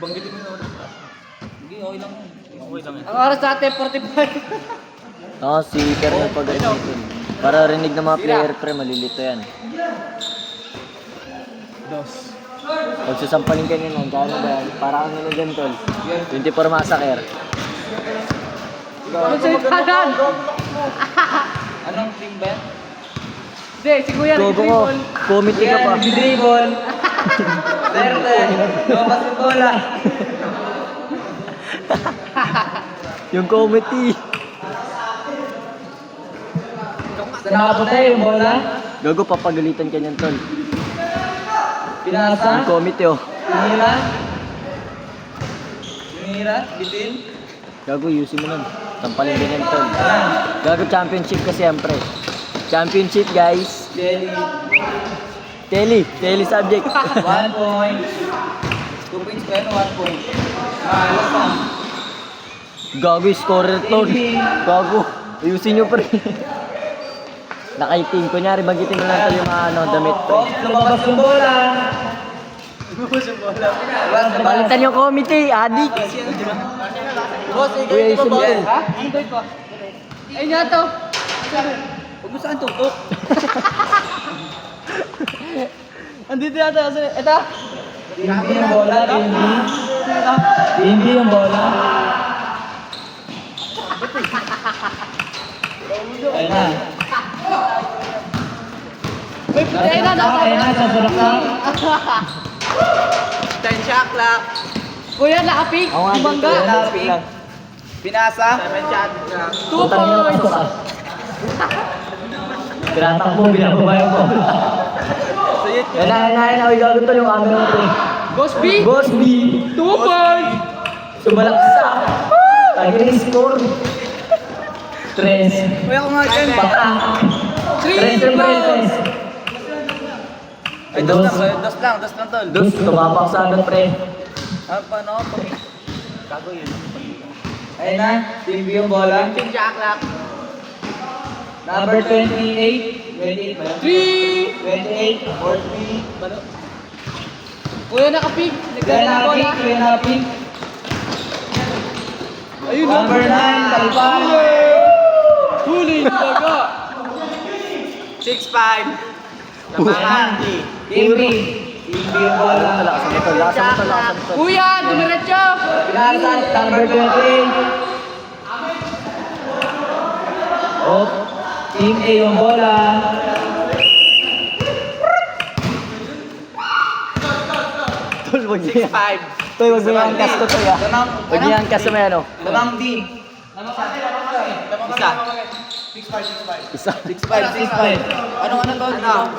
Banggitin mo na ulit. Hindi, okay lang. Okay lang yan. Ang oras natin, 45. Oo, si Kernel pag dito. Para rinig ng mga player pre, malilito yan. Dos. Pag sasampalin ka nyo nun, kano ba yan? Para kang nyo dyan, tol. 24 massacre. Kanan! Anong team ba yan? Hindi, si Kuya Gogo ko, committee ka pa. Dribble. Serte! Lumabas yung bola! Yung committee. Nakapatay yung bola. Gago, papagalitan ka niyan, tol. Pinasa. Yung committee, oh. Pinira. Pinira? Bitin? Gago, yusin mo nun. Sampalin din yan, tol. Gago, championship ka siyempre. Championship, guys. Teli subject. 1 point. 2 points pa yan o 1 point? Alas pa. Gago, scorer, tol. Gago, ayusin nyo, pre. Nakaiting. Kunyari, bagitin mo lang tol yung mga damit, pre. Lumabas yung bola! Lumabas yung bola. Palitan yung committee, adik. Boss, Uy, ayusin mo, tol. Ha? Hintoy ko. Ayun nga to. Huwag mo saan tutok? Andito yata kasi. Ito. Hindi yung bola, Hindi yung bola. Ayun na. Ayun na, sasarak na. 10 shot clock. Kuya, nakapik. Ako nga, Bumangga. dito, Nakapik. Pinasa. 7 shot clock. 2 points. Tinatakbo, binababa yung bola. Sayit Yan na, uy, gago tol yung camera mo, pre. Boss B. Boss B. 2 points. Sumalaksak. Tagin score. Tres. Uy, ako nga dyan. Patak. 3 points. Ay, dos lang, tol. Dos, tumapak sa agad, pre. Ah, paano ako? Kago yun. Ayun na, team B yung bola. Team Jack Lock. Number 28. 28 ba yun? 3. 28, 40. Kuya, nakapik. Nagkala ko na. Kuya Napik. Ayun na. Number 9, Talpan. Huli. Baga. 6-5. Tamangan. Team B. Team B yung bola. Lakasan mo tol, lakasan mo tol, lakasan mo tol. Kuya, dumiretso. Pinasan, number 28. Oh, Team A yung bola. Tol, wag niya. 5. Tol, wag mo yung angkas to, tol, ah. Wag niya ang angkas sa may ano. Lamang D. Isa. Isa. 6-5. Anong ano to dito?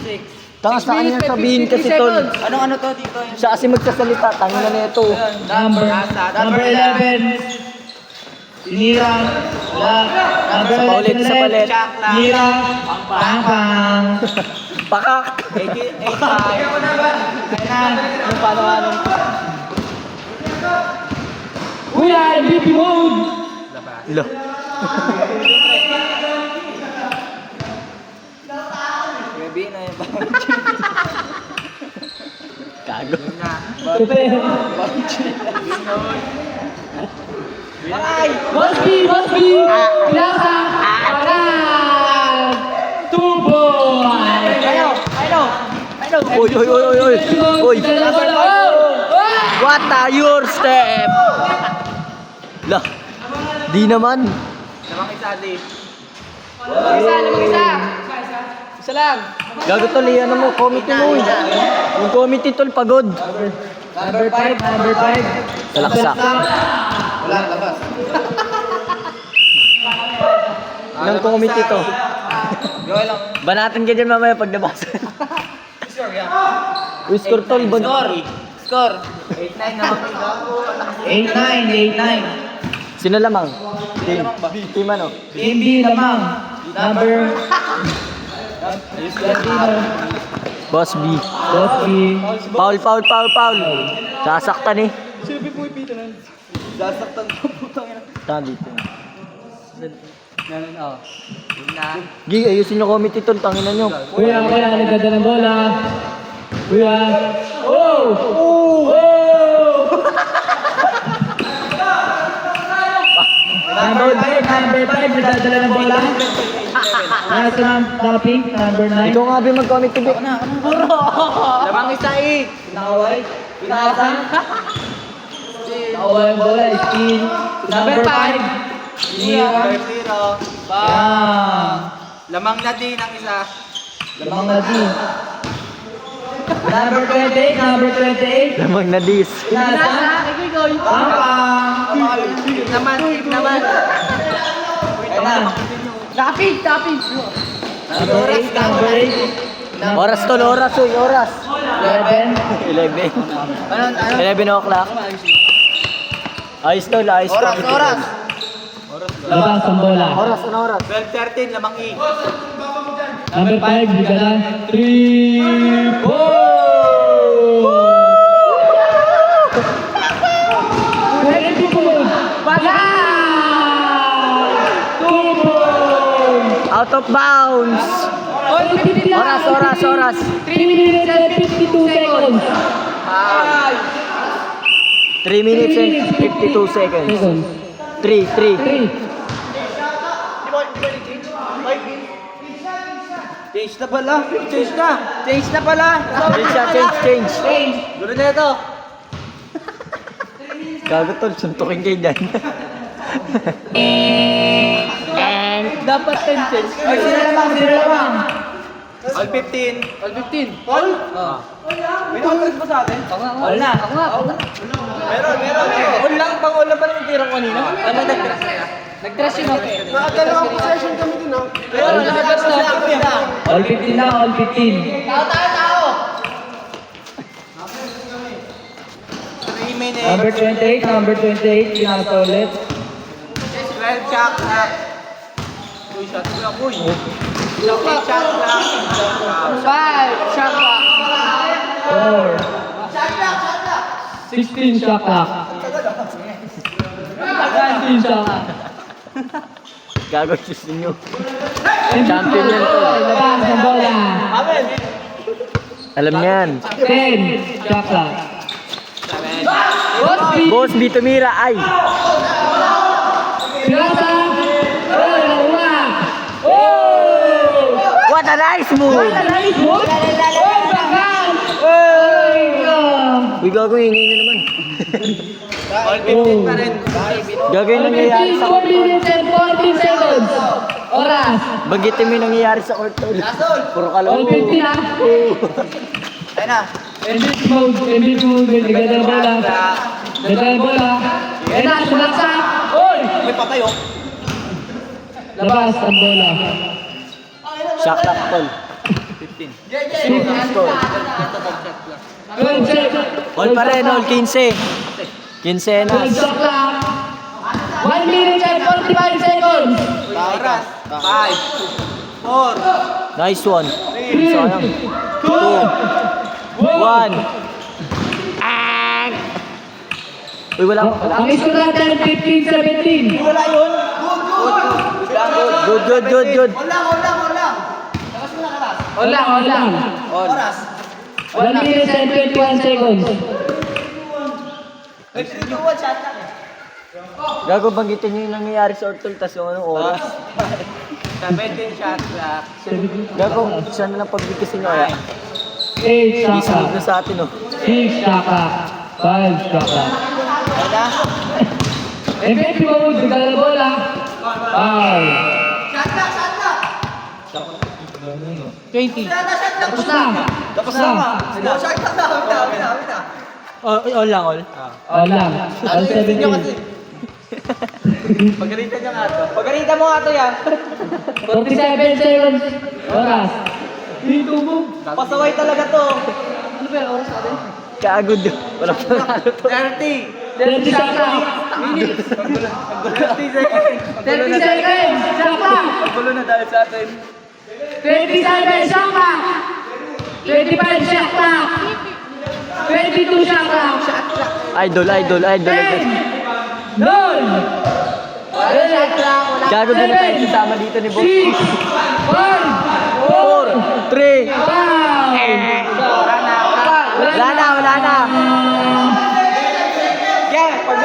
6. Tangas sa kanya sabihin kasi, tol. Anong ano to dito? Siya kasi magsasalita, tangin na nito. Number 11. Sinirang. Number Sa paulit, sa palit. Sinirang. Pang. Pakak. 85. Kailan? Yung paano? Kuya, MVP mode. Ilo. Gabi na yung Gago. Ay! Boss B. Pinasa. Aran. 2 points. I know. Uy. Uy. What are your step? Lah. Di naman. Namang isa di. Lamang isa. Isa lang. Gago tol, ano mo, committee mo. Yung committee tol, pagod. Number 5. Salaksak. Wala, labas. Ng committee to. Gawin lang. Banatan ka dyan mamaya pag nabasa. Score, yeah. Uy, score tol. Score. 8-9 naman. 8-9. Sino lamang? Team ano? Team B lamang. Number. Boss B. Foul. Sasaktan eh. Sasaktan ko putang ina. Tama dito. Yan oh. Yun na. Gig, ayusin yung committee tol. Tanginan nyo. Kuya, nagdala ng bola. Kuya. Oh! number 5, nagdadala ng bola. Nasa naka-pink, number 9. Ikaw nga, Bi, mag-comment to, Bi. Lamang isa eh. Pinakaway. Pinakasa. Nakuha yung bola, spin. Number 5. Zero. Bang. Lamang na din ang isa. Lamang na din. Number 28, number 28. Lamang na dis. Nasa. Pang. Naman. Topic. Number 8, number 8. Oras tol, oras, uy, oras. 11. 11. Ano? 11 o'clock. Ayos tol, ayos tol. Oras. Labas ang bola. Oras, ano oras? 12:13, lamang E. Number 5, bigala. 3, 4! Ready po! Bala! 2 points! Out of bounds. Oras. 3 minutes and 52 seconds. 3 minutes and 52 seconds. 3. 3. Change na pala. Change na pala. Change. Gulo na ito. Gago tol, suntukin kayo dyan. Dapat 10 change. Ay, sino lamang? All 15. All 15. All? May nakakit ba sa atin? Wala. Meron. All lang, pang-all lang pa rin yung tirang kanina. Ano nag-crash? Nag-crash yun okay. Nakadalawang possession kami din, no? Pero nakagast na. All 15 na, all 15. Tao! 3 minutes. Number 28, pinasa ulit. 12 shot clock. 2 shots clock. Uy! 8 shot clock. 5 shot clock. 4. 16 shot clock. 19 shot clock. Gago, choose nyo. Champion yan tol. Labas ang bola. Amen! Alam niyan. 10 shot clock. Boss, Bito Mira, ay. Pinasa. What a nice move. Uy, gago, ingay nyo naman. All 15 pa rin. Gago yung nangyayari sa 4 minutes and 14 seconds. Oras. Bagitin mo yung nangyayari sa court tol. Puro All kalong. 15 na. Ayun na. Edit mode. Nagdala ng bola. Nagdala ng bola. Ayan na, sumaksa. Oy! May patay, oh. Labas ang bola. Shot clock tol. 6. Score. 12 seconds. All pa rin, all 15. 15 12 na. shot clock. 1 minute and 45 seconds. Oras. 5. 4. Nice one. 3, Sayang. 2, 1. Uy, wala. Ang score natin 15-17. Wala yun. Good. Wala. Oras. 1 minute and 21 seconds. Gago, banggitin nyo yung nangyayari sa Ortol, tas yung anong oras. 17 shot clock. Gago, sana lang pagbigkasin nyo kaya. 8 shot Isunod clock. na sa atin, oh. 6 shot clock. 5 shot clock. Ayun na. Effective mode, nagdala ng bola. 5. 20. Tapos na. Tapos na nga. Shot clock na. All lang, all. All lang. All 17. Pagalitan niya nga to. Pagalitan mo nga to yan. 47 seconds. Oras. Pasaway talaga to. Kaagod. Wala pa nalo to. 30. 30 shot clock. 30 seconds. 30 seconds. Shot clock. Gulo na dahil sa atin. 27 shot clock. 25 shot clock. 22 shot clock. Idol. Doon. Gago din tayo kasama dito ni Boss. 6, 4, 1, 3. 5. Wala na. Yeah, pag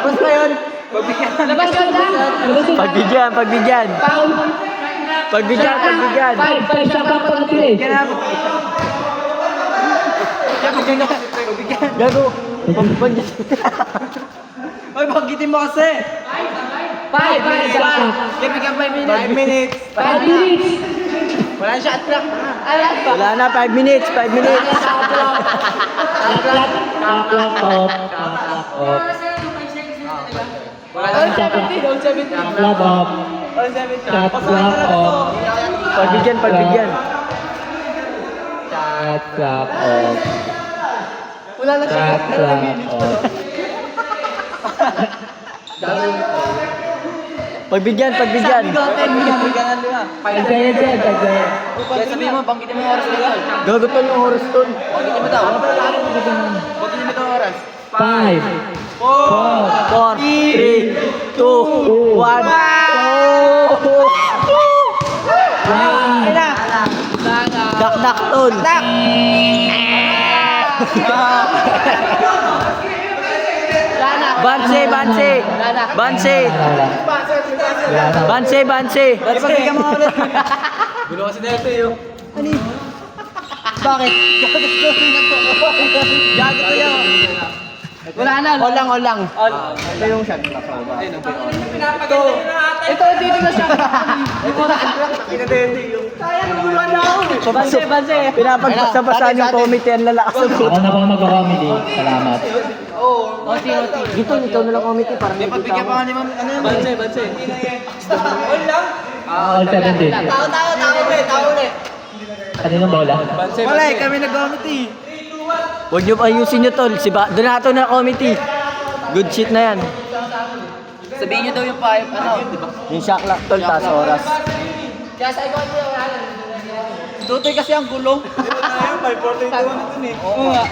Basta yun. Labas ka na. Labas ka na. Pagbigyan, pagbigyan. Foul. Pagbigyan, pagbigyan. 5 shot clock pag finish. Gago. Pagbigyan. Ay, bagitin mo kasi. 5 shot clock. Bigyan 5 minutes. 5 minutes. Wala shot clock. Wala na, 5 minutes, 5 minutes. Shot clock. Shot clock. Shot clock off. Wala Shot clock. Shot clock off. Shot clock off. Pagbigyan, pagbigyan. Shot clock off. Wala na Shot clock off. Pagbigyan, pagbigyan. Bigyan na. 5 seconds yan, 5 seconds. Kaya sabihin mo, banggitin mo yung oras nila. Gago tol yung oras tol. Banggitin mo daw. Banggitin mo daw yung oras. 5, 4, 3, 2, 1. Dak-dak tol. Banse, banse. Banse. Banse, banse. Bigyan mo ulit. Gulo kasi na ito yun. Bakit? Gago to yun. Wala na. Olang, olang. Ito yung shot clock. Ayun ang Ito, dito na siya. Banse, banse. Pinapagpasapasan yung committee ang lalakas ng Ako na pang mag-comedy. Salamat. Dito, ikaw na lang committee para may Bigyan pa nga ni Ma'am. Ano yun? Banse. All 17. Tao ulit. Kaninong bola? Wala eh, kami nag-committee. Huwag niyo ayusin niyo tol. Si Donato na committee. Good shit na yan. Sabihin niyo daw yung 5, Yung shot clock tol, taas oras. Tutoy kasi ang gulo. 5, 4, 3, 2, 1 na dun eh. Oo nga.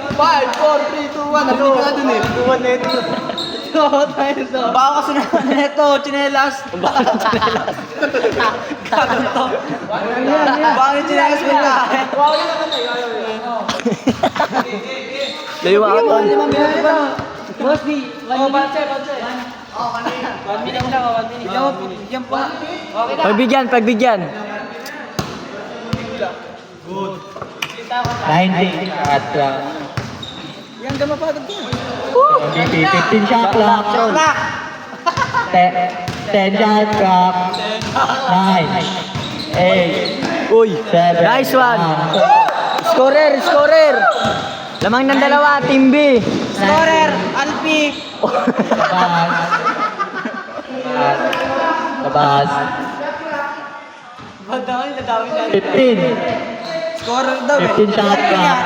5, 4, 3, 2, 1. Nandito na dun eh. 2, 1 neto. Baka kasi na neto, chinelas. Baka ng chinelas. Kakang to. Baka ng chinelas mo na. Daliwa ka tol. Boss D. Banse. 1 minute lang, 1 minute. Yan pa. Pagbigyan, pagbigyan. 19 shot clock. Yan, gama pa. Dagyan. 15 shot clock. 10 shot clock. 9, 8, Uy, 7. nice one. Scorer, scorer. Lamang ng dalawa, Team B. Scorer, Alpi. Labas. Madami, nadami na. 15. Scorer daw eh. 15 shot clock.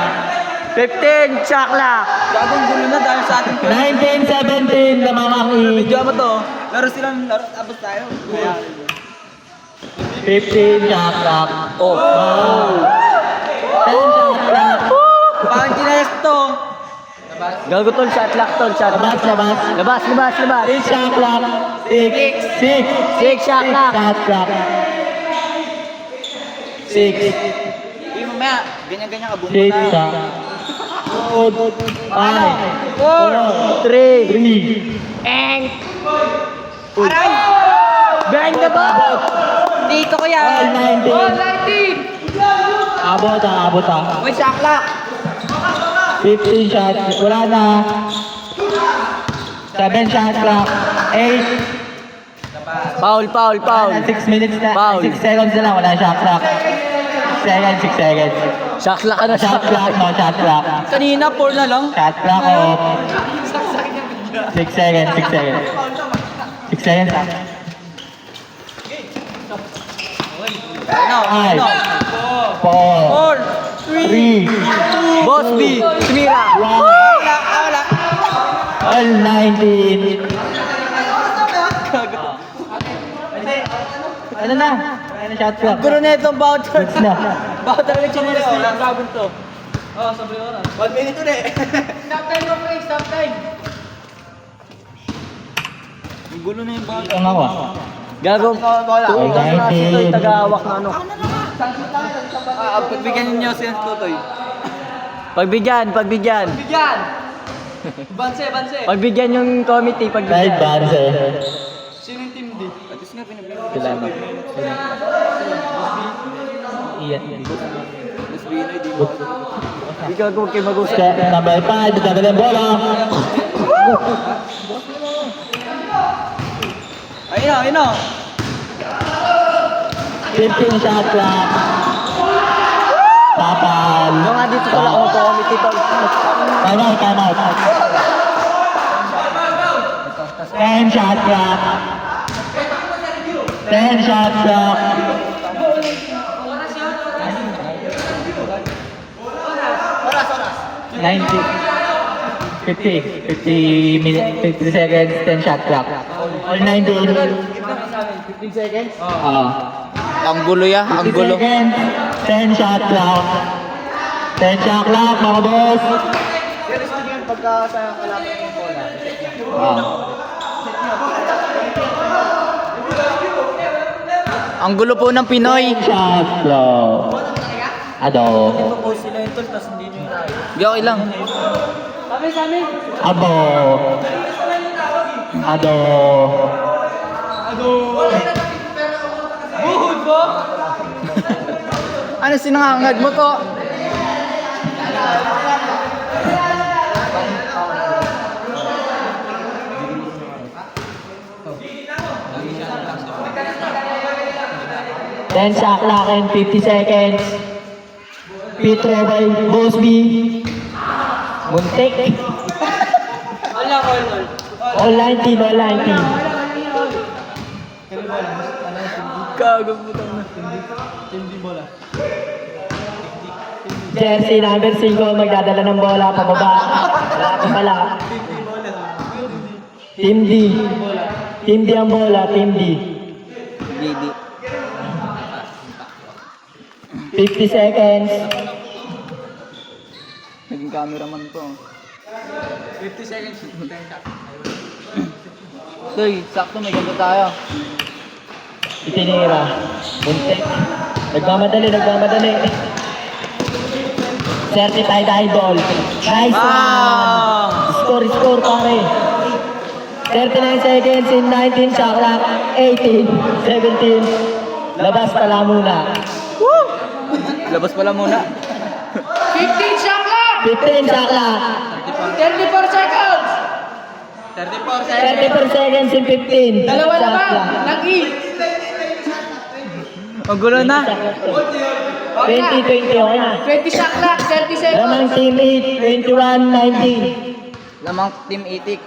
15, shot clock. Gagong gulo na dahil sa ating 19-17 namamaki. Video mo to. Laro silang laro. Abot tayo. 15 shot clock. Oh. 10 shot clock. Parang chinelas to. Gago tol, shot clock tol, shot Labas, clock. labas. Labas, labas, labas. 6 shot clock. 6 shot clock. shot clock. 6 Hindi mamaya. Ganyan-ganyan ka. Bumbo 6 tayo. shot. 5 4 3 Aray! Bang the ball. Dito ko All yan. 19. Abot ah. Uy, sakla. 15 shots. Wala na. 7 shot clock. 8. Foul, foul, foul. 6 minutes na. Foul. 6 seconds na lang. Wala shot clock. 6 seconds. Shot clock ka na, Shot clock. No shot clock. Kanina, 4 na lang. Shot clock off. 6 seconds. 6 seconds. 6 seconds. Ano? 5 Ano? 4 4, 3 Boss B, Smira. 1. Wala. All 19. Ano na? Ano na shot clock? Gulo na itong voucher. Goods na. Voucher ulit chinelas nila. Gabon to. Oo, sabi ko na. 1 minute ulit. Stop time mo, pre. Stop time. Gulo na yung voucher. Ang ako. Gago. Wala. Tugas na si Toy, taga-hawak na ano. Pagbigyan ninyo si Tutoy. Pagbigyan, pagbigyan. Bigyan! Banse. Pagbigyan yung committee, Five pagbigyan. banse. Sino yung team D? Atis nga pinabigyan. Sila no? Iyan. Mas Binoy, di mo. Ikaw huwag kayo mag-usap. Step number 5, nagdadala ng bola. Ayun na. 15 shot clock. Tapal. Yung nga dito pala ako magko-committee tol. Time out. 10 shot clock. 10 shot clock. Oras. 50 minutes, 50 seconds, 10 shot clock. All 19. 15 seconds? Ang gulo ya, 50 seconds, 10 shot clock. 10 shot clock, mga boss. Pero sa ganyan, pagka sa kalaban ng bola. Ang gulo po ng Pinoy. 10 shot clock. Ado. Post sila yung tol, tapos hindi nyo yung ayos. Di okay lang. Abo. Ado. Buhod po! Ano sinangangad mo to? Then shot clock and 50 seconds. Petro by Bosby. Muntik. All 19, all 19. Gago po na. Jersey number 5 magdadala ng bola pababa. Wala pa pala. Team D. Team D ang bola, Team D. Didi. 50 seconds. Naging cameraman po. 50 seconds. Toy, sakto may ganda tayo. Itinira. Muntik. Nagmamadali. Certified idol. Nice one. Score pare. 39 seconds in 19 shot clock. 18, 17. Labas pala muna. Labas pala muna. 15 shot clock. 34 seconds. 34 seconds in 15. Dalawa na ba? Ang gulo na. 20, okay na. 20 shot clock, 30 seconds. Lamang team 8, 21, 19. Lamang team itik.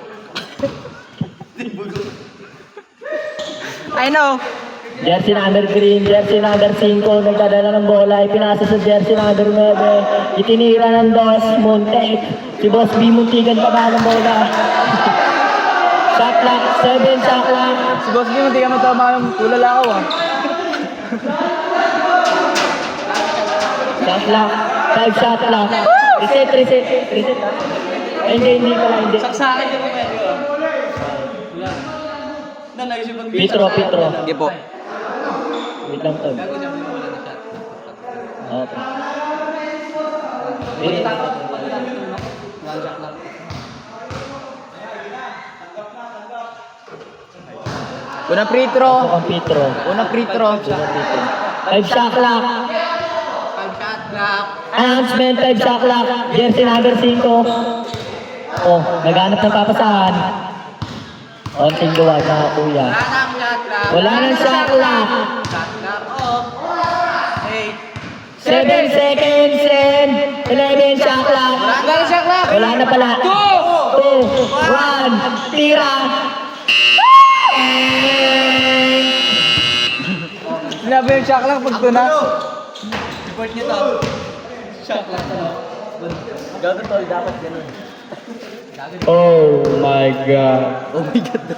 I know. Jersey number green, jersey number 5, nagdadala ng bola, ipinasa sa jersey number 9, itinira ng dos, Montek, si Boss B muntikan pa ba ng bola. Shot clock, 7 shot clock, Si Boss B, hindi ka matama yung tulalakaw ah. shot clock, 5 shot clock, reset. Hindi pala, hindi. Saksakin niyo po medyo. Petro. Sige po. Wait lang to. Okay. Unang free throw. Ang Petro. Unang free throw. 5 shot clock. Announcement, 5 shot clock. Jersey number 5. Oh, naghanap ng papasahan. Onting luwag na kuya. Wala nang shot clock. 7 seconds and 11 shot clock. Wala na pala. 2, 1, tira. Sinabi yung shot lang pag tuna. Report niyo to. Shot lang to. Gago tol, dapat ganun. Oh my God. Oh my God.